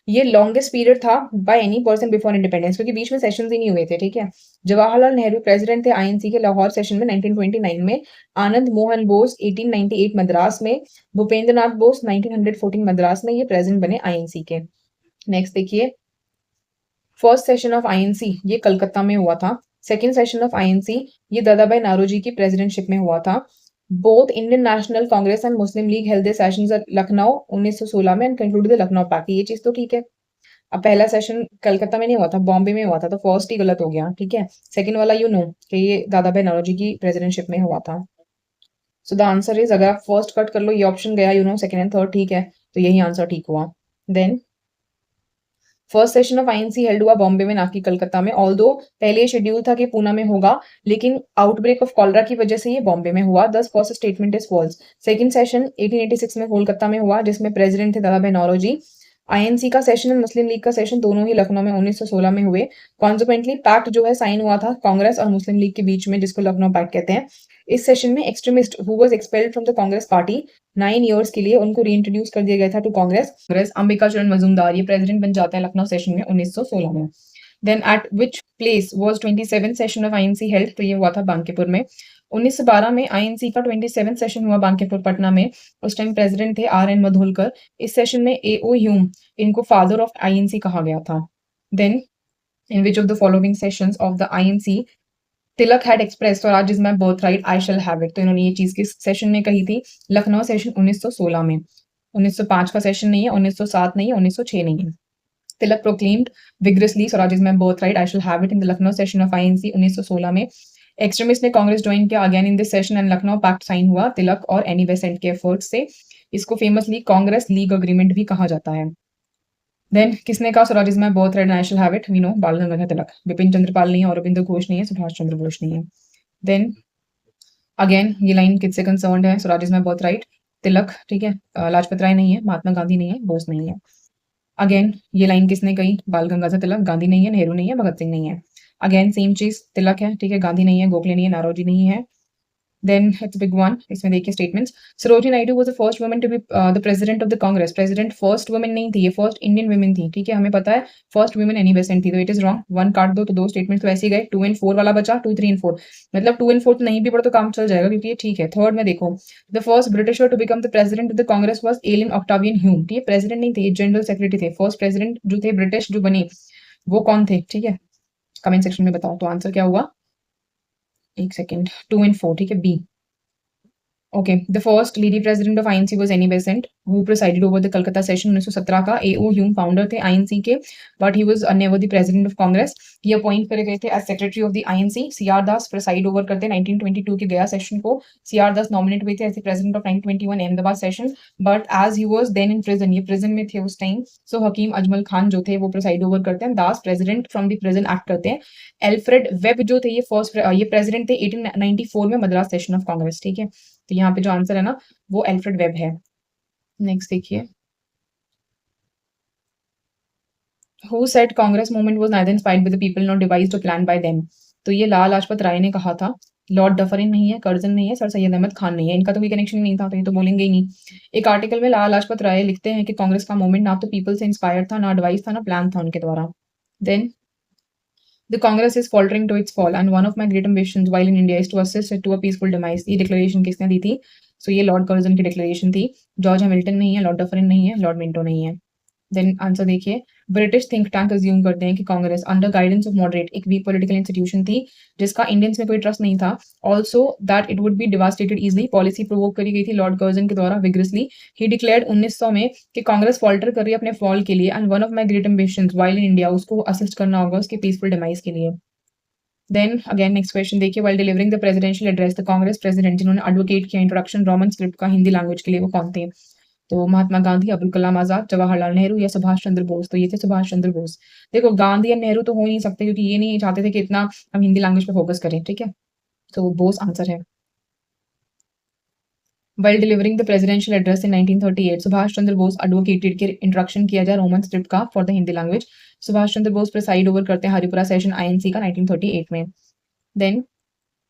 S1: ये लॉन्गेस्ट पीरियड था by any person before independence, क्योंकि बीच में सेशंस ही नहीं हुए थे, ठीक है। जवाहरलाल नेहरू प्रेसिडेंट थे आईएनसी के लाहौर सेशन में 1929 में। आनंद मोहन बोस 1898 मद्रास में। भूपेंद्र नाथ बोस 1914 मद्रास में, ये प्रेसिडेंट बने आईएनसी के। नेक्स्ट देखिए, फर्स्ट सेशन ऑफ आईएनसी ये कलकत्ता में हुआ था। सेकेंड सेशन ऑफ आईएनसी ये दादाभाई नारोजी की प्रेसिडेंटशिप में हुआ था। Both Indian National Congress and Muslim League held their sessions at Lucknow 1916 में and concluded the Lucknow pact, ये चीज तो ठीक है। अब पहला सेशन कलकत्ता में नहीं हुआ था, बॉम्बे में हुआ था, तो फर्स्ट ही गलत हो गया, ठीक है। सेकंड वाला यू नो कि ये दादाभाई नारोजी की प्रेसिडेंटशिप में हुआ था। सो द आंसर इज, अगर आप फर्स्ट कट कर लो ये ऑप्शन गया, you know second and third ठीक है, तो यही आंसर ठीक हुआ। Then first session of INC held हुआ बॉम्बे में, ना कि कलकत्ता में। ऑल्दो पहले शेड्यूल था कि पूना में होगा, लेकिन आउटब्रेक ऑफ कॉलरा की वजह से ये बॉम्बे में हुआ। This first statement is false. Second session 1886 में कोलकाता में हुआ, जिसमें प्रेसिडेंट थे दादाभाई नौरोजी। आईएनसी का सेशन और मुस्लिम लीग का सेशन दोनों ही लखनऊ में 1916 में हुए। कॉन्सिक्वेंटली पैक्ट जो है साइन हुआ था कांग्रेस और मुस्लिम लीग के बीच में, जिसको लखनऊ पैक्ट कहते हैं। इस सेशन में extremist who was expelled from the Congress party 9 years के लिए उनको रीइंट्रोड्यूस कर दिया गया था टू कांग्रेस। अंबिका चरण मजूमदार ये प्रेसिडेंट बन जाते हैं लखनऊ सेशन में 1916 में। Then at which place was 27 session of INC held, तो ये हुआ था बांकीपुर में। 1912 में आईएनसी का 27 सेशन हुआ बांकीपुर पटना में। उस टाइम प्रेसिडेंट थे आर.एन. मधोलकर। इस सेशन में ए.ओ. ह्यूम इनको फादर ऑफ आईएनसी कहा गया था। Then in which of the following sessions of the INC Tilak had express Swaraj is my birth right I shall have it, तो इन्होंने ये चीज किस सेशन में कही थी? लखनऊ सेशन 1916 में। 1905 का सेशन नहीं है, 1907 नहीं है, 1906 नहीं है। Tilak proclaimed vigorously swaraj is my birth right I shall have it in the Lucknow session of INC 1916 में। एक्सट्रीमिस्ट ने कांग्रेस ज्वाइन किया again in this session and Lucknow pact sign हुआ तिलक और एनी बेसेंट के एफर्ट से। इसको फेमसली कांग्रेस लीग अग्रीमेंट भी कहा जाता है। देन किसने कहा Swaraj is my birth right I shall have it? We know Bal Gangadhar तिलक। बिपिन चंद्रपाल नहीं है, अरविंद घोष नहीं है, सुभाष चंद्र बोस नहीं है। देन अगेन ये लाइन किससे कंसर्न्ड है? Swaraj is my birth right Tilak, ठीक है। लाजपत राय नहीं है, महात्मा गांधी नहीं है, बोस नहीं है। अगेन ये लाइन किसने कही? बाल गंगाधर तिलक। गांधी नहीं है, नेहरू नहीं है, भगत सिंह नहीं है। अगेन सेम चीज, तिलक है, ठीक है, गांधी नहीं है, गोखले नहीं है, नारोजी नहीं है। देन इट्स बिग वन, इसमें देखिए statements. Sarojini Naidu was the first woman to be the president of the Congress. President first woman नहीं थी, ये फर्स्ट इंडियन वुमन थी, ठीक है, हमें पता है। फर्स्ट वुमन एनी बेसेंट थी, तो इट इज रॉन्ग। वन काट दो तो दो स्टेटमेंट तो ऐसे ही गए। 2 एंड 4 वाला बचा, 2, 3 एंड 4, मतलब 2 एंड 4 नहीं भी पढ़ो तो काम चल जाएगा, क्योंकि ये ठीक है। थर्ड में देखो, the first Britisher to become the president of the Congress was Allan Octavian Hume. ये प्रेसिडेंट नहीं थे, ये जनरल सेक्रेटरी थे। फर्स्ट प्रेसिडेंट जो थे ब्रिटिश जो बने वो कौन थे, ठीक है, कमेंट सेक्शन में बताओ। तो आंसर क्या हुआ? एक सेकेंड, 2 एंड 4, ठीक है, B. Okay, the first lady president of INC was Annie Besant, who presided over the Calcutta session 1917 का। A.O. Hume founder थे INC के, but he was never the president of Congress। ये appoint करे गए थे as secretary of the INC। C.R. Das preside over करते 1922 के गया सेशन को। C.R. दास nominate हुए थे as the president of 1921 Ahmedabad session, but as he was then in prison, ये prison में थे उस टाइम, so हकीम अजमल खान जो थे वो preside over करते हैं। दास president from the prison act करते हैं। एल्फ्रेड वेब जो थे ये फर्स्ट ये प्रेसिडेंट थे 1894 में मद्रास सेशन ऑफ कांग्रेस, ठीक है। तो यहाँ पे जो आंसर है ना वो एल्फ्रेड वेब है। नेक्स्ट देखिए, who said Congress movement was neither inspired by the people not devised और प्लान्ड बाय देम। तो ये लाला लाजपत राय ने कहा था लॉर्ड डफरिन नहीं है, कर्जन नहीं है, सर सैयद अहमद खान नहीं है, इनका तो कोई कनेक्शन ही नहीं था, तो ये तो बोलेंगे ही नहीं। एक आर्टिकल में लाला लाजपत राय लिखते हैं कि कांग्रेस का मूवमेंट ना तो पीपल से इंस्पायर्ड था, ना एडवाइस था, ना प्लान था उनके द्वारा। Then the Congress is faltering to its fall and one of my great ambitions while in India is to assist it to a peaceful demise। ये डिक्लेरेशन किसने दी थी? सो ये लॉर्ड कर्जन की डिक्लेरेशन थी। जॉर्ज हैमिल्टन नहीं है, लॉर्ड डफरिन नहीं है, लॉर्ड मिंटो नहीं है। देन आंसर देखिए, ब्रिटिश थिंक टैंक अज्यूम करते हैं कि Congress under guidance of moderate एक वीक पॉलिटिकल इंस्टीट्यूशन थी जिसका इंडियंस में कोई ट्रस्ट नहीं था। Also that it would be devastated easily, policy provoke करी गई थी लॉर्ड कर्जन के द्वारा विग्रेसली। ही डिक्लेयर्ड 1900 में कि कांग्रेस फॉल्टर कर रही है अपने फॉल के लिए and one of my great ambitions while in India, उसको असिस्ट करना होगा उसके पीसफुल डिमाइस के लिए। देन अगेन नेक्स्ट क्वेश्चन देखिए, while delivering the presidential address the Congress president जिन्होंने एडवोकेट किया इंट्रोडक्शन रोमन स्क्रिप्ट का हिंदी लैंग्वेज के लिए, वो कौन थे? तो महात्मा गांधी, अब्दुल कलाम आजाद, जवाहरलाल नेहरू या सुभाष चंद्र बोस? तो ये थे सुभाष चंद्र बोस। देखो गांधी या नेहरू तो हो ही नहीं सकते क्योंकि ये नहीं चाहते थे कि इतना हम हिंदी लैंग्वेज पे फोकस करें, ठीक है, तो बोस आंसर है। While delivering the presidential address in 1938, Subhash Chandra Bose advocated कि इंट्रोडक्शन किया जाए रोमन स्क्रिप्ट का for the Hindi language. Subhash Chandra Bose preside over करते हैं हरिपुरा सेशन आईएनसी का 1938 में। Then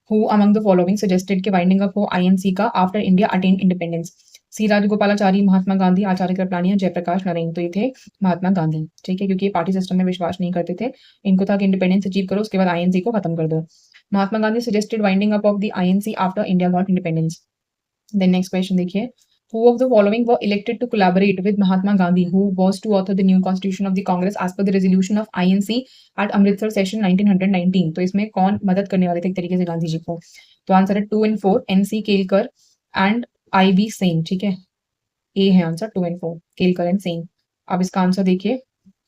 S1: who among the following suggested कि वाइंडिंग अप हो आईएनसी का after India attain independence? C Rajagopalachari, Mahatma Gandhi, Acharya Kripalani, Jayaprakash Narayan? तो ये थे महात्मा गांधी, ठीक है, क्योंकि ये पार्टी सिस्टम में विश्वास नहीं करते थे। इनको था कि इंडिपेंडेंस अचीव करो उसके बाद आईएनसी को खत्म कर दो। Mahatma Gandhi suggested winding up of the INC after India got independence. Then next question देखिए, who of the following were elected to collaborate with Mahatma Gandhi, who was to author the new constitution of the Congress as per the resolution of INC at Amritsar session 1919? तो इसमें कौन मदद करने वाले थे एक तरीके से गांधी जी को? तो आंसर है 2 and 4, NC Kelkar and IB Sen, ठीक है, ए है answer 2 and 4, Kelkar and Sen. अब इसका आंसर देखिए,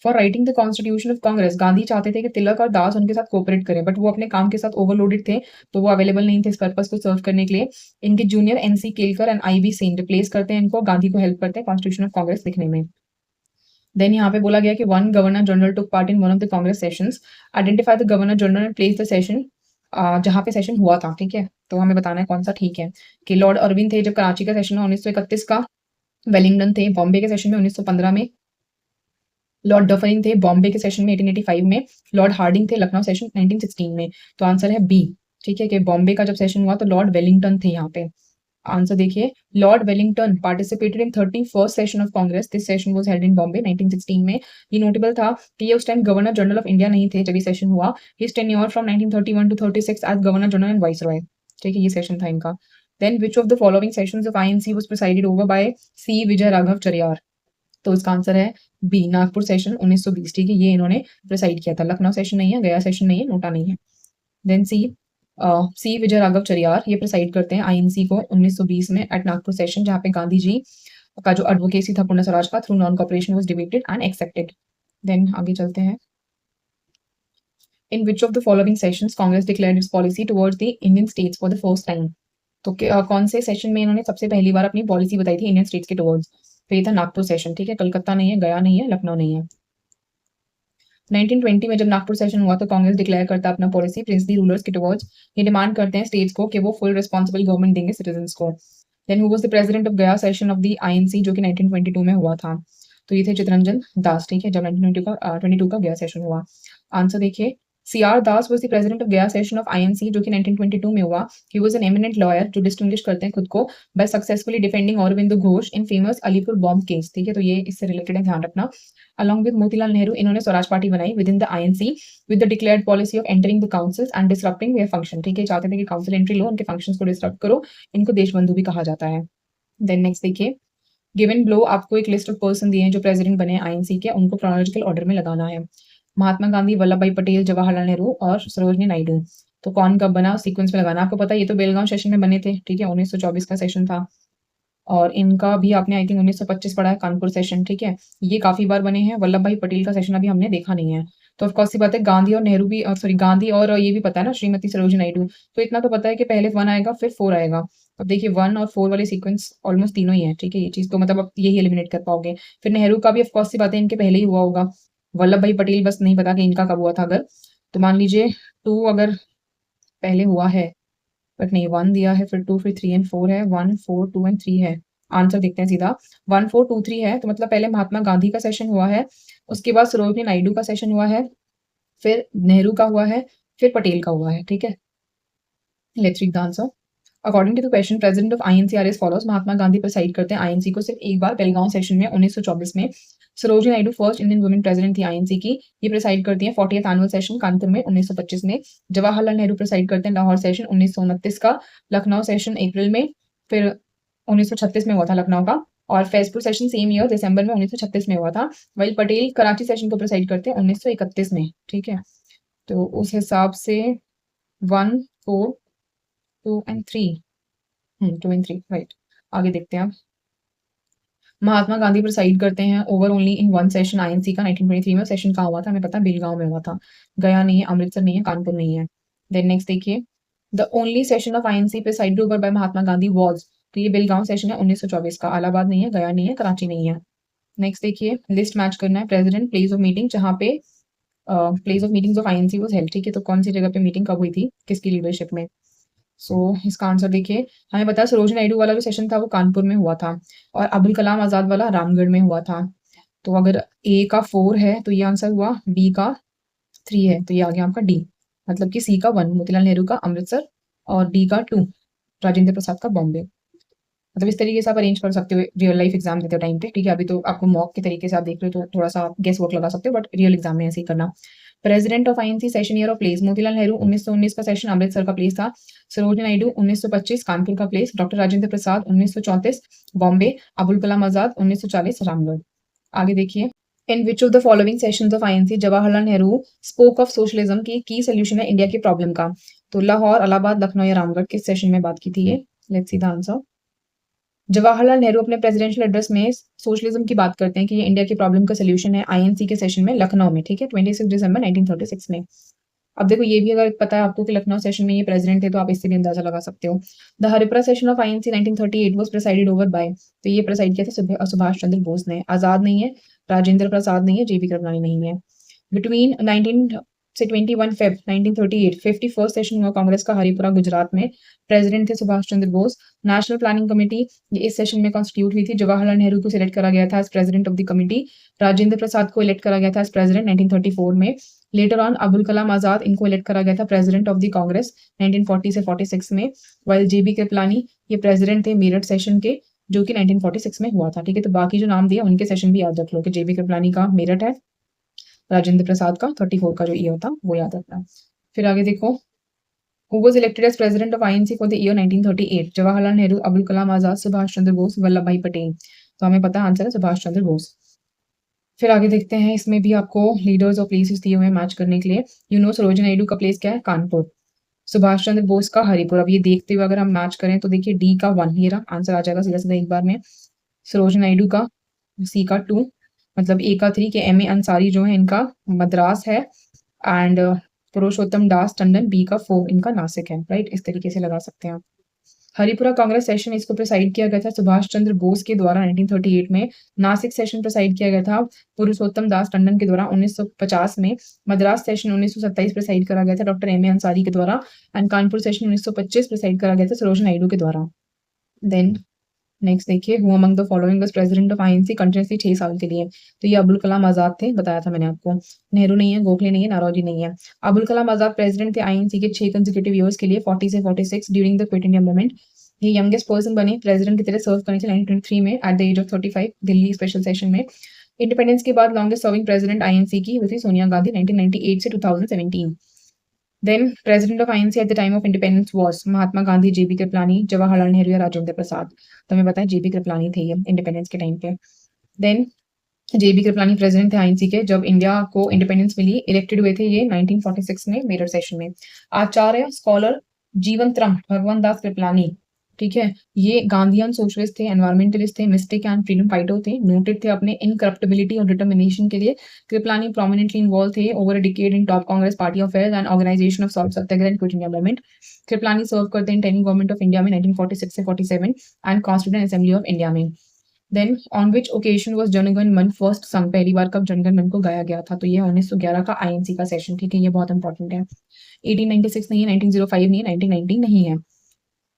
S1: for writing the constitution of Congress Gandhi चाहते थे कि तिलक और दास उनके साथ कोऑपरेट करें, बट वो अपने काम के साथ ओवरलोडेड थे, तो वो अवेलेबल नहीं थे इस पर्पस को सर्व करने के लिए। इनके junior NC Kelkar and IB Sen replace करते हैं इनको, गांधी को हेल्प करते हैं कॉन्स्टिट्यूशन ऑफ कांग्रेस लिखने में। देन यहाँ पे बोला गया कि one governor general took part in one of the Congress sessions, identify the governor general and place the session, जहाँ पे सेशन हुआ था, ठीक है, तो हमें बताना है कौन सा, ठीक है, कि लॉर्ड अरविंद थे जब कराची का सेशन हुआ 1931 का, वेलिंगटन थे बॉम्बे के सेशन में 1915 में, लॉर्ड डफरिन थे बॉम्बे के सेशन में 1885 में, लॉर्ड हार्डिंग थे लखनऊ सेशन 1916 में। तो आंसर है बी, ठीक है, कि बॉम्बे का जब सेशन हुआ तो लॉर्ड वेलिंगटन थे यहाँ पे। आंसर देखिए, Lord Willingdon participated in 31st session of Congress, this session was held in Bombay 1916 में। ये नोटेबल था कि ये उस time governor general of India नहीं थे जब ये सेशन हुआ। His tenure from 1931 to 36 as governor general and viceroy, ठीक है, ये सेशन था इनका। Then which of the following sessions of INC was presided over by C विजय राघव चरियार? तो इसका आंसर है बी, नागपुर सेशन 1920, ठीक है, ये इन्होंने प्रिसाइड किया था। लखनऊ सेशन नहीं है, गया सेशन नहीं है, नोटा नहीं है। देन सी विजय राघव चरियार ये प्रिसाइड करते हैं आईएनसी को 1920 में एट नागपुर सेशन, जहाँ पे गांधी जी का जो एडवोकेसी था पूर्ण स्वराज का through non cooperation was debated and accepted. देन आगे चलते हैं, in which of the following sessions Congress declared its policy towards the Indian states for the first time? तो कौन से सेशन में इन्होंने सबसे पहली बार अपनी पॉलिसी बताई थी इंडियन स्टेट्स के टुवर्ड्स? तो ये था नागपुर सेशन, ठीक है, कलकत्ता नहीं है, गया नहीं है, लखनऊ नहीं है। 1920 में जब नागपुर सेशन हुआ तो कांग्रेस डिक्लेयर करता अपना पॉलिसी प्रिंसली रूलर्स के टुवर्ड्स, ये डिमांड करते हैं स्टेट्स को कि वो फुल रिस्पॉन्सिबल गवर्नमेंट देंगे सिटीजंस को। Then who was the president of Gaya session of the INC जो कि 1922 में हुआ था? तो ये थे चितरंजन दास, ठीक है, जब 1922 का गया सेशन हुआ। आंसर देखिए, CR Das was the president of गया सेशन ऑफ INC जो कि 1922 में हुआ। He was an eminent lawyer जो डिस्टिंग्विश करते हैं खुद को by successfully defending Aurobindo Ghosh in famous Alipore bomb case, ठीक है, तो ये इससे रिलेटेड है, ध्यान रखना। Along with मोतीलाल नेहरू इन्होंने स्वराज पार्टी बनाई within the INC with the declared policy of entering the councils and disrupting their function, ठीक है, चाहते थे कि काउंसिल एंट्री लो, उनके फंक्शंस को डिस्टर्ब करो, इनको देशबंधु भी कहा जाता है। देन नेक्स्ट देखिए, गिवन ब्लो आपको एक लिस्ट ऑफ पर्सन दिए हैं जो प्रेसिडेंट बने आईएनसी के, उनको क्रोनोलॉजिकल ऑर्डर में लगाना है। महात्मा गांधी, वल्लभ भाई पटेल, जवाहरलाल नेहरू और सरोजनी नायडू। तो कौन कब बना सीक्वेंस में लगाना, आपको पता है ये तो बेलगांव सेशन में बने थे, ठीक है, 1924 का सेशन था। और इनका भी आपने आई थिंक 1925 पढ़ा है, कानपुर सेशन, ठीक है, ये काफी बार बने हैं। वल्लभ भाई पटेल का सेशन अभी हमने देखा नहीं है, तो ऑफकोर्स सी बात है गांधी और नेहरू भी, सॉरी गांधी और ये भी पता है ना श्रीमती सरोजनी नायडू, तो इतना तो पता है कि पहले 1 आएगा फिर 4 आएगा। अब देखिए 1 और 4 वाले सीक्वेंस ऑलमोस्ट तीनों ही है, ठीक है, ये चीज तो मतलब अब यही एलिमिनेट कर पाओगे। फिर नेहरू का भी ऑफकोर्स सी बात है इनके पहले ही हुआ होगा। वल्लभ भाई पटेल बस नहीं पता कि इनका कब हुआ था, अगर तो मान लीजिए 2 अगर पहले हुआ है, बट नहीं 1 दिया है, फिर 2, फिर 3 एंड 4 है, 1, 4, 2 एंड 3 है। आंसर देखते हैं सीधा, 1, 4, 2, 3 है, तो मतलब पहले महात्मा गांधी का सेशन हुआ है, उसके बाद सरोजनी नायडू का सेशन हुआ है, फिर नेहरू का हुआ है, फिर पटेल का हुआ है, ठीक है। Let's read the answer. According to the question, president of INC are as follows. Mahatma Gandhi preside करते हैं आईएनसी को सिर्फ एक बार, बेलगांव सेशन में 1924 में। Sarojini Naidu first Indian women president थी आईएनसी की। ये प्रेसाइड करती हैं 40th एनुअल सेशन कानपुर में 1925 में। जवाहरलाल नेहरू प्रेसाइड करते हैं लाहौर सेशन 1929 का। लखनऊ सेशन अप्रैल में, फिर 1936 में हुआ था लखनऊ का। और फैजपुर सेशन सेम ईयर दिसंबर में 1936 में हुआ था। वही पटेल कराची सेशन को प्रेसाइड करते हैं 1931 में। ठीक है, तो उस हिसाब से 1, 4, 2 एंड 3, 2 एंड 3 राइट। आगे देखते हैं अब। महात्मा गांधी प्रिसाइड करते हैं over only in one session INC का 1923 में। सेशन कहाँ हुआ था हमें पता है, बेलगांव में हुआ था। गया नहीं है, अमृतसर नहीं है, कानपुर नहीं है। देन नेक्स्ट देखिए, the only session of INC presided over bye Mahatma Gandhi was, तो ये बेलगांव सेशन है 1924 का। इलाहाबाद नहीं है, गया नहीं है, कराची नहीं है। नेक्स्ट देखिए, लिस्ट मैच करना है। प्रेसिडेंट, प्लेस ऑफ मीटिंग, जहाँ पे place of meetings of INC was held. ठीक है, तो कौन सी जगह पे मीटिंग कब हुई थी, किसकी लीडरशिप में। सो इसका आंसर देखिए, हमें पता है सरोजिनी नायडू वाला जो सेशन था वो कानपुर में हुआ था, और अब्दुल कलाम आजाद वाला रामगढ़ में हुआ था। तो अगर ए का 4 है तो ये आंसर हुआ, बी का 3 है तो ये आ गया आपका डी। मतलब कि सी का 1 मोतीलाल नेहरू का अमृतसर, और डी का 2 राजेंद्र प्रसाद का बॉम्बे। मतलब इस तरीके से आप अरेंज कर सकते हो रियल लाइफ एग्जाम देते हो टाइम पे। ठीक है, अभी तो आपको मॉक के तरीके से आप देख रहे हो तो थोड़ा सा गेस वर्क लगा सकते हो, बट रियल एग्जाम में ऐसे ही करना। President of INC session year of place, Motilal Nehru 1919 का सेशन अमृतसर का प्लेस था। सरोजिनी नायडू 1925 कानपुर का प्लेस। डॉक्टर राजेंद्र प्रसाद 1934 बॉम्बे। अबुल कलाम आजाद 1940 रामगढ़। आगे देखिए, in which of the following sessions of INC Jawaharlal Nehru spoke of socialism की सोल्यूशन है इंडिया की प्रॉब्लम का। तो लाहौर, इलाहाबाद, लखनऊ या रामगढ़ किस सेशन में बात की थी ये। Let's see the answer. Jawaharlal Nehru अपने प्रेसिडेंशियल एड्रेस में सोशलिज्म की बात करते हैं कि ये इंडिया की प्रॉब्लम का सोल्यूशन है आईएनसी के सेशन में लखनऊ में। ठीक है, 26 दिसंबर 1936 में। अब देखो ये भी अगर पता है आपको कि लखनऊ सेशन में ये प्रेसिडेंट थे तो आप इससे भी अंदाजा लगा सकते हो। The Haripura session of INC 1938 was presided over by, तो ये प्रेसाइड किया था सुभाष चंद्र बोस ने। आजाद नहीं है, राजेंद्र प्रसाद नहीं है, जेबी कृपलानी नहीं है। बिटवीन 19 से 21 फेब 1938 51st सेशन हुआ कांग्रेस का हरिपुरा गुजरात में। प्रेसिडेंट थे Subhash Chandra Bose. National planning committee ये इस सेशन में कॉन्स्टिट्यूट हुई थी। जवाहरलाल नेहरू को सिलेक्ट करा गया था as president of the committee. Rajendra Prasad को इलेक्ट करा गया था एज प्रेसिडेंट 1934 में। लेटर ऑन अबुल कलाम आजाद इनको इलेक्ट करा गया था प्रेसिडेंट ऑफ द कांग्रेस 1940 से 46 में। वाइल जेबी कृपलानी ये प्रेसिडेंट थे मेरठ सेशन के, जो कि 1946 में हुआ था। ठीक है, तो बाकी जो नाम दिया उनके सेशन भी याद रख लो कि जेबी कृपलानी का मेरठ है, राजेंद्र प्रसाद का 34 का जो ईयर था वो याद रखना। फिर आगे देखो, who was elected as president of INC for the year 1938। Jawaharlal Nehru, Abul Kalam Azad, Subhash Chandra Bose, Vallabhbhai Patel. तो हमें पता आंसर है सुभाष चंद्र बोस। फिर आगे देखते हैं, इसमें भी आपको लीडर्स और प्लेसेस दिए हुए मैच करने के लिए। सरोजिनी नायडू का प्लेस क्या है, कानपुर। सुभाष चंद्र बोस का हरिपुर। अब ये देखते हुए अगर हम मैच करें तो देखिए डी का 1 ये रहा आंसर आ जाएगा सीधा सीधा एक बार में। सरोजिनी नायडू का सी का 2, मतलब ए का 3 के एम ए अंसारी जो है इनका मद्रास है, एंड पुरुषोत्तम दास टंडन बी का 4 इनका नासिक है। राइट, इस तरीके से लगा सकते हैं आप। हरिपुरा कांग्रेस सेशन इसको प्रिसाइड किया गया था सुभाष चंद्र बोस के द्वारा 1938 में। नासिक सेशन प्रिसाइड किया गया था पुरुषोत्तम दास टंडन के द्वारा 1950 में। मद्रास सेशन 1927 प्रिसाइड करा गया था डॉक्टर एम ए अंसारी के द्वारा, एंड कानपुर सेशन 1925 प्रिसाइड करा गया था सरोजिनी नायडू के द्वारा। देन नेक्स्ट देखिए, who among the following was president of INC continuously 6 साल के लिए। तो ये अबुल कलाम आजाद थे, बताया था मैंने आपको। नेहरू नहीं है, गोखले नहीं है, नारोजी नहीं है। अबुल कलाम आजाद प्रेसिडेंट थे आईएनसी के 6 कंसेक्यूटिव ईयर्स के लिए 40 से 46 during the quit India movement. ये यंगेस्ट पर्सन बने प्रेसिडेंट की तरह सर्व करने थे 1923 में at the age of 35 Delhi special session में। इंडिपेंडेंस के बाद लॉन्गेस्ट सर्विंग प्रेसिडेंट आईएनसी की वही सोनिया गांधी 1998 से 2017। Then president of INC at the time of independence was Mahatma Gandhi, JB Kripalani, Jawaharlal Nehru या राजेंद्र प्रसाद। तो हमें पता है जेबी कृपलानी थे ये इंडिपेंडेंस के टाइम पे। देन जेबी कृपलानी प्रेसिडेंट थे आईएनसी के जब इंडिया को इंडिपेंडेंस मिली। इलेक्टेड हुए थे ये 1946 में मेरठ सेशन में। आचार्य स्कॉलर जीवन त्रम भगवान दास कृपलानी, ठीक है, ये गांधीयन सोशलिस्ट थे, एनवायरमेंटलिस्ट थे, मिस्टिक एंड फ्रीडम फाइटर थे। नोटेड थे अपने इनकरप्टिबिलिटी और डिटर्मिनेशन के लिए। कृपलानी प्रोमिनेंटली इन्वॉल्व थे over a decade in top Congress party affairs and organisation of salt satyagraha and Quit India movement. Kripalani serve करते हैं इंटरिम गवर्नमेंट ऑफ इंडिया में 1946 से 47 and Constituent Assembly of India में। Then on which occasion was Jana Gana Mana first संग, पहली बार कब जनगण मन को गाया गया था। तो ये 1911 का आईएनसी का सेशन। ठीक है, ये बहुत इंपॉर्टेंट है। 1896 नहीं है, 1905 नहीं है, 1919 नहीं है।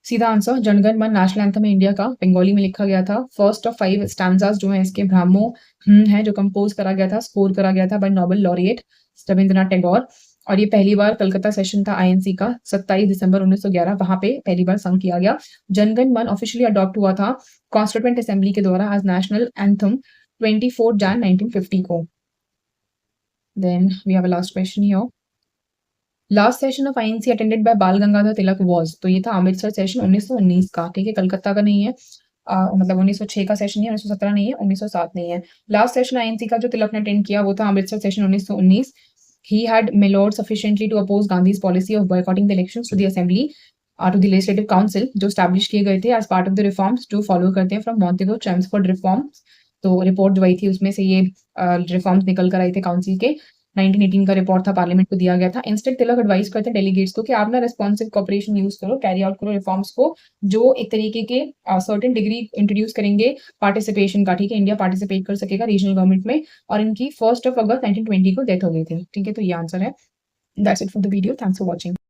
S1: सीधा आंसर, जनगण मन नेशनल एंथम इंडिया का बंगाली में लिखा गया था। फर्स्ट ऑफ 5 स्टैंजास जो है इसके ब्राह्मो है जो कंपोज करा गया था, स्कोर करा गया था by Nobel laureate Rabindranath Tagore. और ये पहली बार कलकत्ता सेशन था आईएनसी का 27 दिसंबर 1911, वहां पे पहली बार संग किया गया। जनगण मन ऑफिशियली अडॉप्ट हुआ था कॉन्स्टिट्यूएंट असेंबली के द्वारा एज नेशनल एंथम 24 जैन 1950 को। Then we have a last question here. Last session of INC attended by Bal Gangadhar Tilak was, तो ये था अमृतसर सेशन 1919 का, ठीक है, कलकत्ता का नहीं है। मतलब 1906 का सेशन नहीं है, 1917 नहीं है, 1907 नहीं है। लास्ट सेशन आईएनसी का जो तिलक ने अटेंड किया वो था Amritsar session 1919। He had matured sufficiently to oppose Gandhi's policy of boycotting the elections to the assembly, to the legislative council, जो establish किए गए थे as part of the reforms जो follow करते हैं from Montego Chelmsford reforms। तो report जो आई थी उसमें से ये रिफॉर्म्स निकल कर आए थे काउंसिल के। 1918 का रिपोर्ट था, पार्लियामेंट को दिया गया था। इंस्टेड तिलक एडवाइस करते हैं डेलीगेट्स को कि आप ना रिस्पॉन्सिव कॉपरेशन यूज करो, कैरी आउट करो रिफॉर्म्स को जो एक तरीके के सर्टेन डिग्री इंट्रोड्यूस करेंगे पार्टिसिपेशन का, ठीक है, इंडिया पार्टिसिपेट कर सकेगा रीजनल गवर्नमेंट में। और इनकी 1 अगस्त 1920 को डेथ हो गई थी, ठीक है, तो ये आंसर है। That's it for the video, thanks for watching.